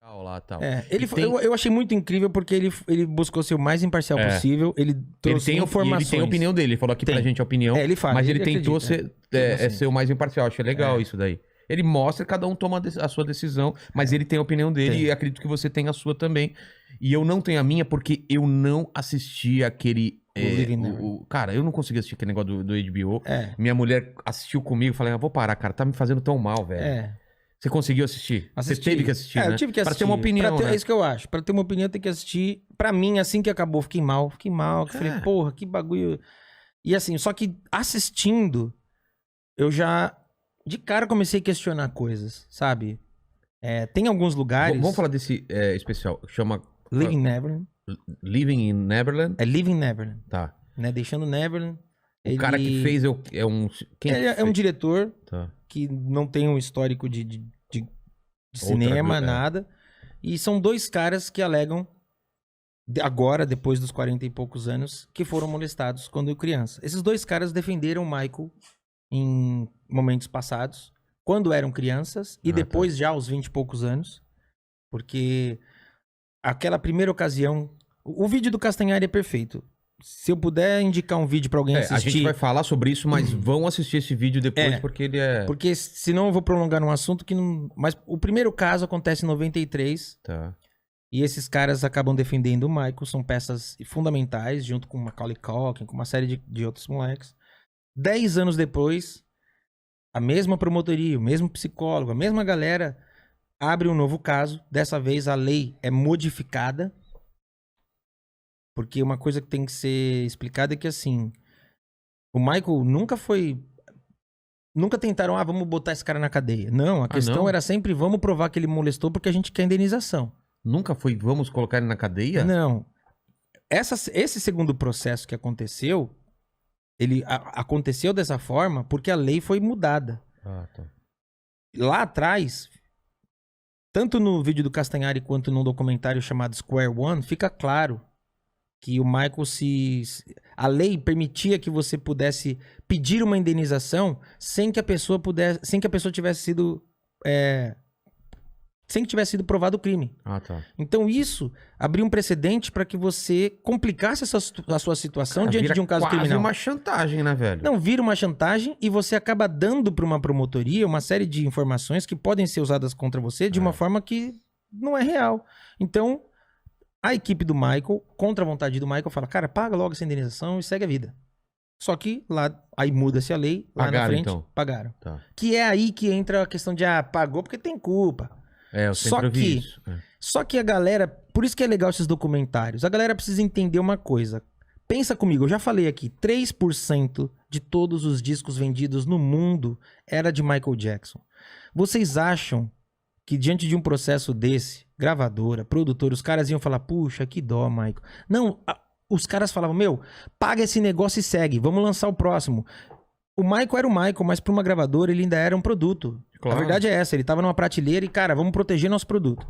Lá, tal. Eu achei muito incrível porque ele buscou ser o mais imparcial possível. Ele trouxe informações. Ele tem a opinião dele. Ele falou aqui pra gente a opinião. Ele fala, mas ele tentou ser o mais imparcial. Achei legal isso daí. Ele mostra, cada um toma a sua decisão, mas ele tem a opinião dele e acredito que você tem a sua também. E eu não tenho a minha porque eu não assisti aquele... cara, eu não consegui assistir aquele negócio do HBO. Minha mulher assistiu comigo, falei, vou parar, cara, tá me fazendo tão mal, velho. Você conseguiu assistir? Você teve que assistir, né? Eu tive que assistir. Pra ter uma opinião, né? É isso que eu acho. Pra ter uma opinião, tem que assistir. Pra mim, assim que acabou, fiquei mal. Falei, porra, que bagulho... E assim, só que assistindo, eu já... De cara comecei a questionar coisas, sabe? Tem alguns lugares... Vamos falar desse especial. Chama... Living Neverland. Living in Neverland? É Living Neverland. Tá. Né? Deixando Neverland. O cara que fez é um... Quem é um diretor que não tem um histórico de cinema, nada. E são dois caras que alegam, agora, depois dos 40 e poucos anos, que foram molestados quando criança. Esses dois caras defenderam o Michael em momentos passados, quando eram crianças, e depois já aos 20 e poucos anos. Porque aquela primeira ocasião... O vídeo do Castanhari é perfeito. Se eu puder indicar um vídeo pra alguém assistir... A gente vai falar sobre isso, mas vão assistir esse vídeo depois, porque ele é... Porque senão eu vou prolongar num assunto que não... Mas o primeiro caso acontece em 93. Tá. E esses caras acabam defendendo o Michael. São peças fundamentais, junto com o Macaulay Culkin, com uma série de outros moleques. 10 anos depois, a mesma promotoria, o mesmo psicólogo, a mesma galera abre um novo caso. Dessa vez a lei é modificada. Porque uma coisa que tem que ser explicada é que, assim, o Michael nunca foi... Nunca tentaram, vamos botar esse cara na cadeia. Não, a questão era sempre, vamos provar que ele molestou porque a gente quer indenização. Nunca foi, vamos colocar ele na cadeia? Não. Esse segundo processo que aconteceu, ele aconteceu dessa forma porque a lei foi mudada. Tá. Lá atrás, tanto no vídeo do Castanhari quanto num documentário chamado Square One, fica claro que o Michael a lei permitia que você pudesse pedir uma indenização sem que a pessoa tivesse sido... sem que tivesse sido provado o crime. Tá. Então isso abriu um precedente para que você complicasse a sua situação diante de um caso criminal. Vira uma chantagem, né, velho? Não, vira uma chantagem e você acaba dando para uma promotoria uma série de informações que podem ser usadas contra você de uma forma que não é real. Então... A equipe do Michael, contra a vontade do Michael, fala, cara, paga logo essa indenização e segue a vida. Só que lá, aí muda-se a lei, lá na frente, pagaram. Tá. Que é aí que entra a questão de, pagou porque tem culpa. Eu sempre ouvi isso. Só que a galera, por isso que é legal esses documentários, a galera precisa entender uma coisa. Pensa comigo, eu já falei aqui, 3% de todos os discos vendidos no mundo era de Michael Jackson. Vocês acham que diante de um processo desse, gravadora, produtora, os caras iam falar, puxa, que dó, Michael. Não, os caras falavam, paga esse negócio e segue, vamos lançar o próximo. O Michael era o Michael, mas para uma gravadora ele ainda era um produto. Claro. A verdade é essa, ele tava numa prateleira e, cara, vamos proteger nosso produto.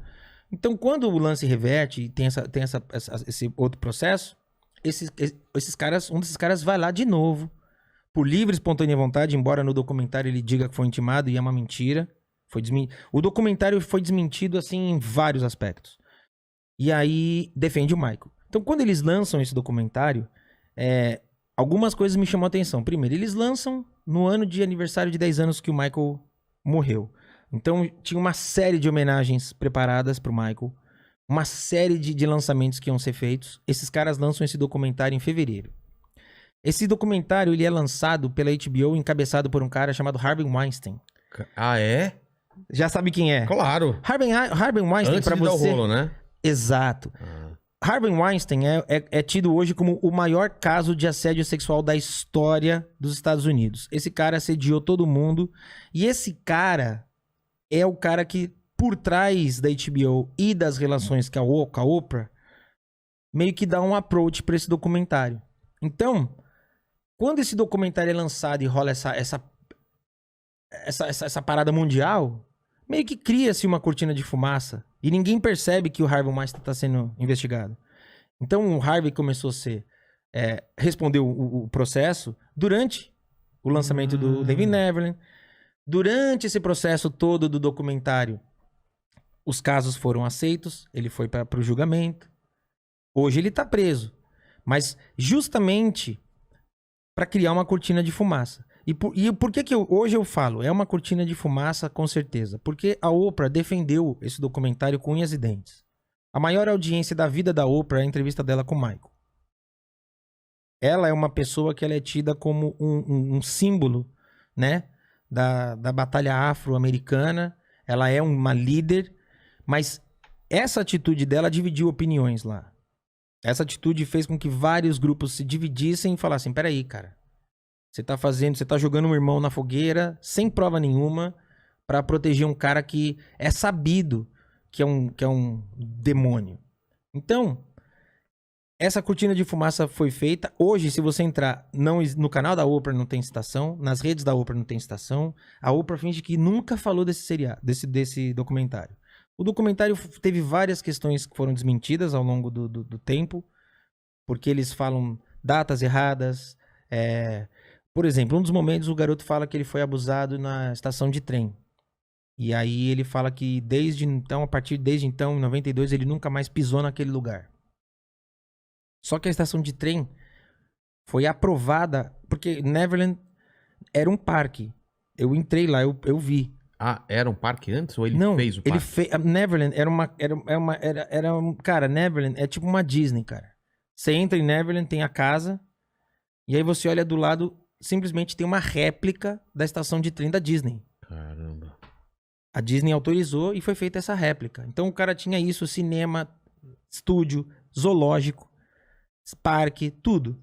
Então, quando o lance reverte e tem esse outro processo, um desses caras vai lá de novo, por livre e espontânea vontade, embora no documentário ele diga que foi intimado e é uma mentira. O documentário foi desmentido, assim, em vários aspectos. E aí, defende o Michael. Então, quando eles lançam esse documentário, algumas coisas me chamam a atenção. Primeiro, eles lançam no ano de aniversário de 10 anos que o Michael morreu. Então, tinha uma série de homenagens preparadas pro Michael. Uma série de lançamentos que iam ser feitos. Esses caras lançam esse documentário em fevereiro. Esse documentário, ele é lançado pela HBO, encabeçado por um cara chamado Harvey Weinstein. É? Já sabe quem é? Claro. Harvey Weinstein, antes pra de você... dar o rolo, né? Exato. Harvey Weinstein é tido hoje como o maior caso de assédio sexual da história dos Estados Unidos. Esse cara assediou todo mundo. E esse cara é o cara que, por trás da HBO e das relações com a Oprah, meio que dá um approach pra esse documentário. Então, quando esse documentário é lançado e rola essa parada mundial, meio que cria-se uma cortina de fumaça e ninguém percebe que o Harvey Weinstein está sendo investigado. Então o Harvey começou a respondeu o processo durante o lançamento do Living Neverland. Durante esse processo todo do documentário, Os casos foram aceitos, ele foi para o julgamento. Hoje ele tá preso. Mas justamente para criar uma cortina de fumaça. E por que hoje eu falo? É uma cortina de fumaça, com certeza. Porque a Oprah defendeu esse documentário com unhas e dentes. A maior audiência da vida da Oprah é a entrevista dela com o Michael. Ela é uma pessoa que ela é tida como um símbolo, né, da batalha afro-americana. Ela é uma líder, mas essa atitude dela dividiu opiniões lá. Essa atitude fez com que vários grupos se dividissem e falassem, peraí, cara, você tá jogando um irmão na fogueira, sem prova nenhuma, pra proteger um cara que é sabido que é um demônio. Então, essa cortina de fumaça foi feita. Hoje, se você entrar no canal da Oprah, não tem citação. Nas redes da Oprah não tem citação. A Oprah finge que nunca falou desse seriado, desse documentário. O documentário teve várias questões que foram desmentidas ao longo do tempo. Porque eles falam datas erradas. Por exemplo, um dos momentos o garoto fala que ele foi abusado na estação de trem. E aí ele fala que desde então, em 92, ele nunca mais pisou naquele lugar. Só que a estação de trem foi aprovada, porque Neverland era um parque. Eu entrei lá, eu vi. Ah, era um parque antes ou ele fez o parque? Neverland cara, Neverland é tipo uma Disney, cara. Você entra em Neverland, tem a casa, e aí você olha do lado, simplesmente tem uma réplica da estação de trem da Disney. Caramba. A Disney autorizou e foi feita essa réplica. Então o cara tinha isso, cinema, estúdio, zoológico, parque, tudo.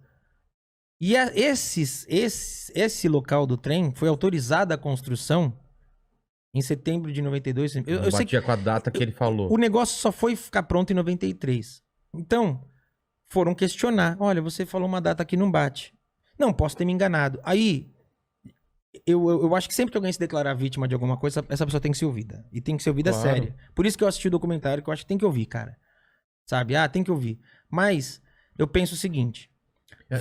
E esse local do trem foi autorizada a construção em setembro de 92. Eu sei que com a data que ele falou. O negócio só foi ficar pronto em 93. Então, foram questionar. Olha, você falou uma data que não bate. Não, posso ter me enganado. Aí, eu acho que sempre que alguém se declarar vítima de alguma coisa, essa pessoa tem que ser ouvida. E tem que ser ouvida séria. Por isso que eu assisti o documentário, que eu acho que tem que ouvir, cara. Sabe? Tem que ouvir. Mas, eu penso o seguinte.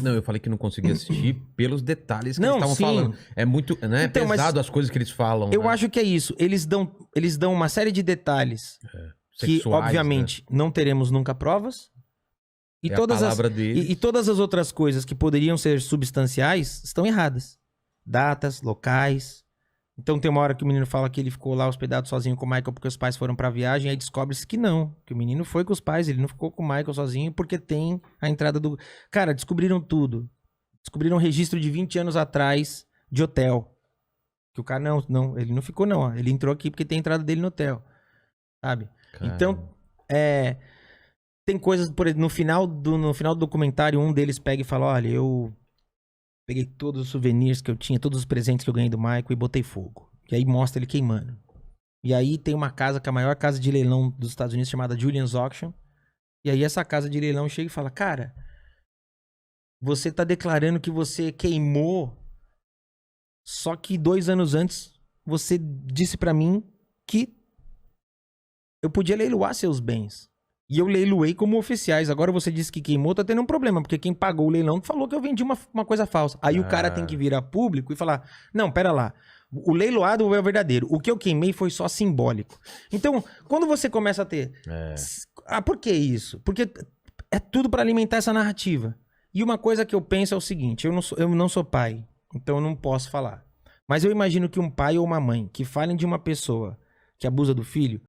Não, eu falei que não conseguia assistir pelos detalhes que eles estavam falando. É muito, né? Então, pesado as coisas que eles falam. Eu acho que é isso. Eles dão uma série de detalhes que, obviamente, não teremos nunca provas. E todas as outras coisas que poderiam ser substanciais estão erradas. Datas, locais. Então tem uma hora que o menino fala que ele ficou lá hospedado sozinho com o Michael porque os pais foram pra viagem, aí descobre-se que não, que o menino foi com os pais, ele não ficou com o Michael sozinho porque tem a entrada do... Cara, descobriram tudo. Descobriram um registro de 20 anos atrás de hotel. Que o cara, não, ele não ficou não, ó. Ele entrou aqui porque tem a entrada dele no hotel. Sabe? Caramba. Então, tem coisas, por exemplo, no final do documentário, um deles pega e fala, olha, eu peguei todos os souvenirs que eu tinha, todos os presentes que eu ganhei do Michael e botei fogo. E aí mostra ele queimando. E aí tem uma casa, que é a maior casa de leilão dos Estados Unidos, chamada Julian's Auction. E aí essa casa de leilão chega e fala, cara, você tá declarando que você queimou, só que 2 anos antes você disse pra mim que eu podia leiloar seus bens. E eu leiloei como oficiais. Agora você disse que queimou, tá tendo um problema. Porque quem pagou o leilão falou que eu vendi uma coisa falsa. Aí o cara tem que vir a público e falar, não, pera lá. O leiloado é o verdadeiro. O que eu queimei foi só simbólico. Então, quando você começa a ter... por que isso? Porque é tudo pra alimentar essa narrativa. E uma coisa que eu penso é o seguinte. Eu não sou pai. Então eu não posso falar. Mas eu imagino que um pai ou uma mãe que falem de uma pessoa que abusa do filho,